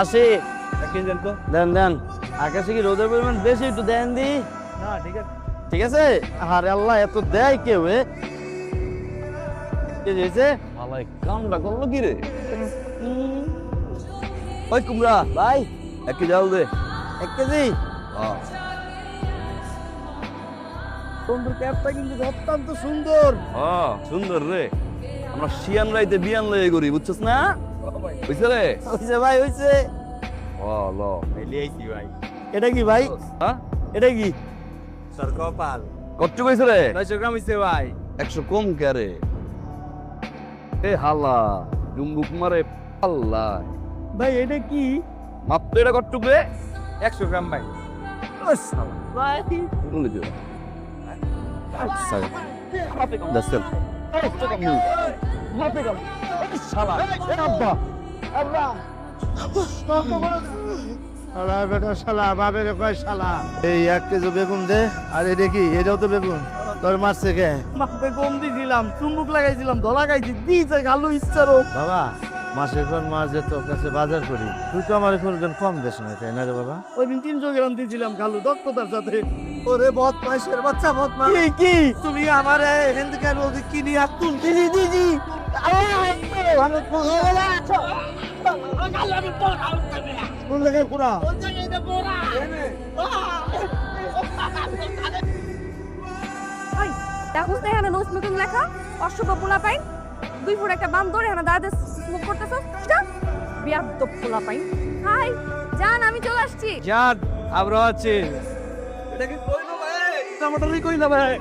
আসি দেন দেন আকাশে কি রোদের পরিমাণ বেশি একটু দেন দি ঠিক আছে আরে আল্লাহ এত দেয় কেউ কামটা করলো কি রে ওই কুমড়া ভাই 1 কেজি আলু দে 1 কেজি বন্ধুর ক্যাপটা কিন্তু অত্যন্ত সুন্দর সুন্দর রে আমরা শিয়ান রাইতে বিয়ান লয়ে করি বুঝছস না হইছে রে হইছে ভাই হইছে লো লিয়েছি ভাই এটা কি ভাই হ্যাঁ এটা কি সরকপাল কত কইছে রে 900 গ্রাম হইছে ভাই 100 কম করে এ হালা ডুমবুক মারে আল্লাহ ভাই এটা কি মাত্র এটা কত রে 100 গ্রাম ভাই ভাই বলে দিও আচ্ছা দাসল শালা আব্বা আব্বা শালা বেটা শালা বাবের কয় শালা এই 1 কেজি বেগুন দে আর এটা কি এটাও তো বেগুন তোর মারছে কে মাপে কম দিছিলাম চুম্বুক লাগাইছিলাম ধলা গাইছি দিছে গালু ইচ্ছারো বাবা মাসের পর মাস যে তোর কাছে বাজার করি তুই তো আমার কোনদিন কম দেশ না তাই না রে বাবা ওই দিন 300 গ্রাম দিছিলাম গালু দক্ষতার সাথে ওরে বদমাইশের বাচ্চা বদমাশ কি তুমি আমারে এখান থেকে বলছি কি নিয়ে তুই দিদি দিদি কোন জায়গায় পুরা দেখো তো এখানে নো স্মোকিং লেখা অশুভ পোলা পাই 2 ফুট একটা বাম ধরে এখানে দাঁড়াতে স্মোক করতেছ বিয়ার তো পোলা পাই হাই জান আমি চলে আসছি জান আমরা আছি এটা কি কইলো ভাই টমাটোরই কইলা ভাই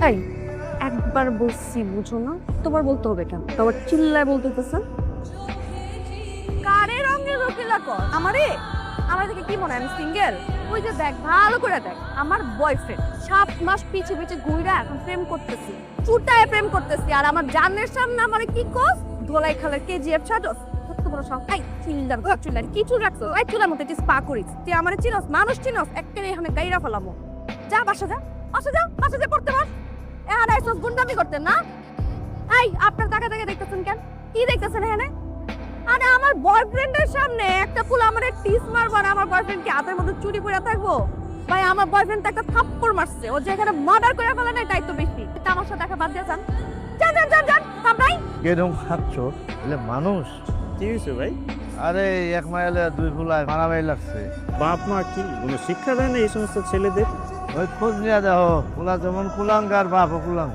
এই একবার বলছি বুঝো না তোমার বলতে হবে কেন তোমার চিল্লায় বলতেছেন কারে রঙের রকিলা কর আমারে আমার থেকে কি মনে হয় আমি সিঙ্গেল ওই যে দেখ ভালো করে দেখ আমার বয়ফ্রেন্ড 7 মাস পিছে পিছে ঘুইরা এখন প্রেম করতেছি চুটায় প্রেম করতেছি আর আমার জানের সামনে আমারে কি কস ধোলাই খালের কেজিএফ ছাড়স কত বড় সব এই চিল্লার চিল্লার কিছু রাখছো এই চুলার মধ্যে একটু স্পা করিস তুই আমারে চিনস মানুষ চিনস একেবারে এখানে গাইরা ফেলামো যা বাসা যা বাসা যা পড়তে বস এখানে এসব গুন্ডামি করতেন না এই আপনার টাকা টাকা দেখতেছেন কেন কি দেখতেছেন এখানে আরে আমার বয়ফ্রেন্ডের সামনে একটা ফুল আমারে টিস মারবা না আমার বয়ফ্রেন্ড কি হাতের মধ্যে চুরি করে থাকবো ভাই আমার বয়ফ্রেন্ড তো একটা থাপ্পড় মারছে ও যেখানে মার্ডার করে ফেলে না তাই তো বেশি তামাশা দেখা বাদ দিয়ে যান যান ভাই কেরম খাচ্ছ এলে মানুষ কি হইছে ভাই আরে 1 মাইলে 2 ফুলায় মারামারি লাগছে বাপ মা কি কোনো শিক্ষা দেয় না এই সমস্ত ছেলেদের ওই খোঁজ নিয়ে দেখো ফুলা যেমন কুলাঙ্গার বাপ কুলাঙ্গ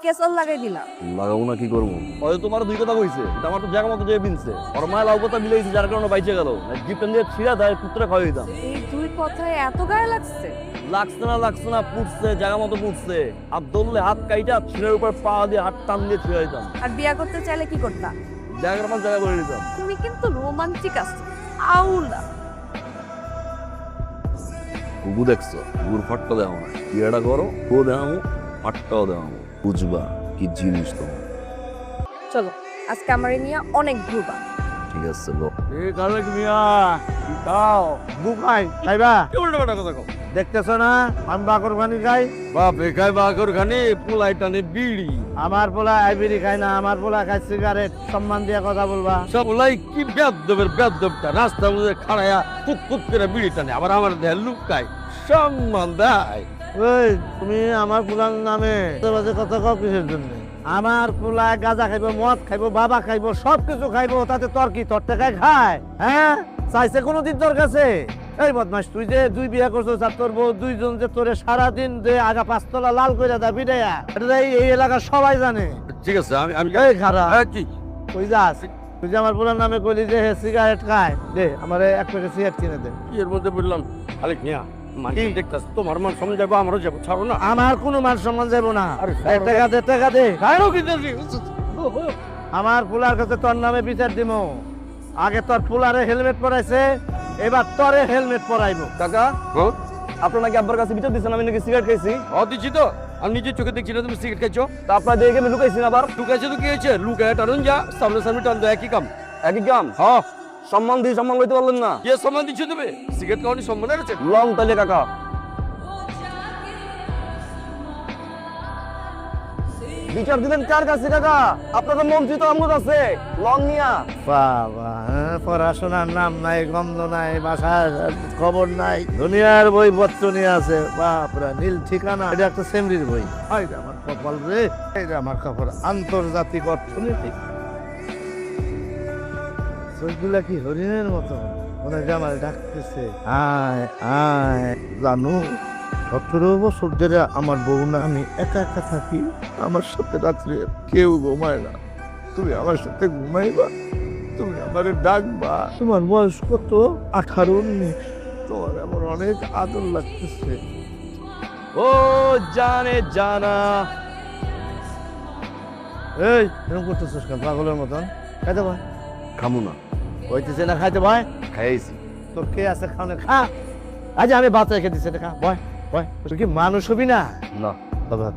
কেসল লাগাই দিলা লাগাবো না কি করবো হয়তো তোমার 2 কথা কইছে আমার তো জায়গা মতো যে বিনছে ওর মায়ের লাউ কথা মিলাইছে যার কারণে বাইচে গেল গিফট দিয়ে ছিড়া দেয় পুত্রে খাওয়াই দিতাম এই 2 কথায় এত গায়ে লাগছে লাগছে না পুড়ছে জায়গা মতো পুড়ছে হাত ধরলে হাত কাইটা ছিঁড়ের উপর পা দিয়ে হাত টান দিয়ে ছিঁড়ে দিতাম আর বিয়া করতে চাইলে কি করতা জায়গার আমার জায়গা করে দিতাম তুমি কিন্তু রোমান্টিক আছো আউলা কুকু দেখছো কুকুর ফাট্টা দেওয়া না ইয়েটা করো ও দেওয়া ফাট্টাও দেওয়া বুঝবা কি জিনিস তোমার চলো আজকে আমারে নিয়ে অনেক ঘুরবা ঠিক আছে লো এই কালেক মিয়া কি খাও বুকাই খাইবা কি উল্টা কথা কও দেখতেছো না আমি বাকর খানি খাই বাপ একাই বাকর খানি পোলাই টানে বিড়ি আমার পোলা আইবিরি খায় না আমার পোলা খায় সিগারেট সম্মান দিয়ে কথা বলবা সব ওলাই কি বেদবটা রাস্তা মধ্যে খাড়ায়া কুত করে বিড়ি টানে আবার আমার দেহ লুকায় সম্মান দেয় ওই তুমি আমার পোলার নামে বাজে কথা কও কিসের জন্য আমার পোলা গাঁজা খাইবো মদ খাইবো বাবা খাইবো সবকিছু খাইবো তাতে তোর কি তোর টাকায় খায় হ্যাঁ চাইছে কোনোদিন তোর কাছে এই বদমাস তুই যে 2 বিয়া করছো আর তোর বউ 2 জন যে তোরে সারাদিন যে আগা 5 তলা লাল কইরা দা বিদায়া এটা এই এলাকার সবাই জানে ঠিক আছে আমি এই খারা কি তুই যাস তুই যে আমার পোলার নামে কইলি যে সিগারেট খায় দে আমারে 1 প্যাকেট সিগারেট কিনে দে এর মধ্যে বললাম আরে মিয়া মানে দেখতাছ তোমার মান সম্মান যাবো আমারও যাবো ছাড়ো না আমার কোনো মান সম্মান যাব না আরে টাকা দে কারো কি দিছি আমার পোলার কাছে তোর নামে বিচার দিমু আগে তোর পোলারে হেলমেট পরাইছে এবার তোরে হেলমেট পরাইবো কাকা আপনার নাকি আব্বার কাছে বিচার দিচ্ছেন আমি নাকি সিগারেট খাইছি দিচ্ছি তো আমি নিজের চোখে দেখছি না তুমি সিগারেট খাইছো তা আপনার দেখে আমি লুকাইছি না আবার লুকাইছে তো কি হয়েছে লুকায় টানুন যা সামনে টান দেয় কি কাম একই কাম হ্যাঁ সম্মান দিয়ে সম্মান লইতে পারলেন না কে সম্মান দিচ্ছে দেবে সিগারেট খাওয়ানি সম্মান আছে লং তাইলে কাকা বিচার দিলেন কার কাছে কাকা আপনাদের মন্ত্রী তো আমগো আছে লং নিয়া বাবা পড়াশোনার নাম নাই গন্ধ নাই বাসার খবর নাই দুনিয়ার বই পত্র নিয়ে আছে বাপরা নীল ঠিকানা এটা একটা সেমরির বই হাই রে আমার কপাল রে এই রে আমার কপাল আন্তর্জাতিক অর্থনীতি চোখগুলা কি হরিণের মতো মনে হয় আমার ডাকতেছে আয় আয় জানো 17 বছর ধরে আমার বউ না আমি একা একা থাকি আমার সাথে রাত্রে কেউ ঘুমায় না তুমি আমার সাথে ঘুমাইবা তুমি আমার ডাকবা তোমার বয়স কত 18-19 তোমার আমার অনেক আদর লাগতেছে ও জানে জানা এই এরকম করতেছিস কেন পাগলের মতন খাইতে ভাই খামু না হইতেছে না খাইতে ভাই খাইছি তোর কে আছে খাওয়ানে খা আজ আমি ভাত রেখে দিচ্ছি খা ভয় ভয় তুই কি মানুষ হবি না না বাবা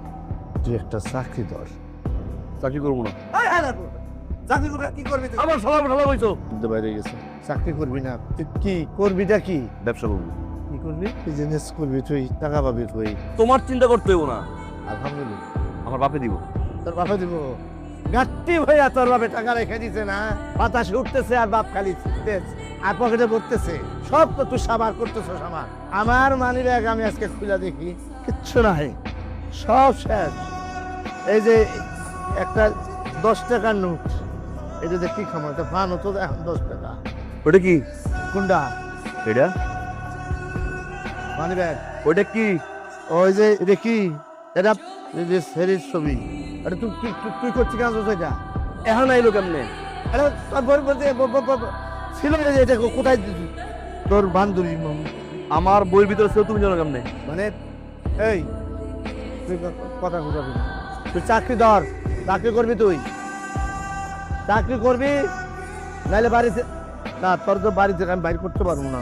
তুই একটা চাকরি ধর চাকরি করবো না চাকরি করে কি করবি তুই আমার সালাম ঢালা হইছো বাইরে গেছে চাকরি করবি না তুই কি করবিটা কি ব্যবসা করবো কি করবি বিজনেস করবি তুই টাকা পাবি তুই তোমার চিন্তা করতে হইব না আলহামদুলিল্লাহ আমার বাপে দিব তোর বাপে দিব গাট্টি ভাইয়া তোর বাপে টাকা রেখে দিছে না বাতাসে উঠতেছে আর বাপ খালি ছিটতেছে আর পকেটে পড়তেছে সব তো তুই সাবার করতেছ সামার আমার মানি ব্যাগ আমি আজকে খুলে দেখি কিচ্ছু নাই সব শেষ এই যে একটা 10 টাকার নোট এটা যে কি খামো এটা ফান হতো এখন 10 টাকা ওটা কি কোনটা এটা মানি ব্যাগ ওটা কি ওই যে এটা কি এটা এই যে সেরির ছবি এটা তুই তুই করছিস কেন এটা এখন আইলো কেমনে আরে তোর ছিল না যে এটা কোথায় তোর বান্ধবী আমার বইয়ের ভিতরে ছিল তুমি জানো কেমনে মানে এই তুই কথা বুঝাবি না তুই চাকরি ধর চাকরি করবি তুই চাকরি করবি নাহলে বাড়িতে না তোর তো বাড়ি থেকে আমি বাইর করতে পারবো না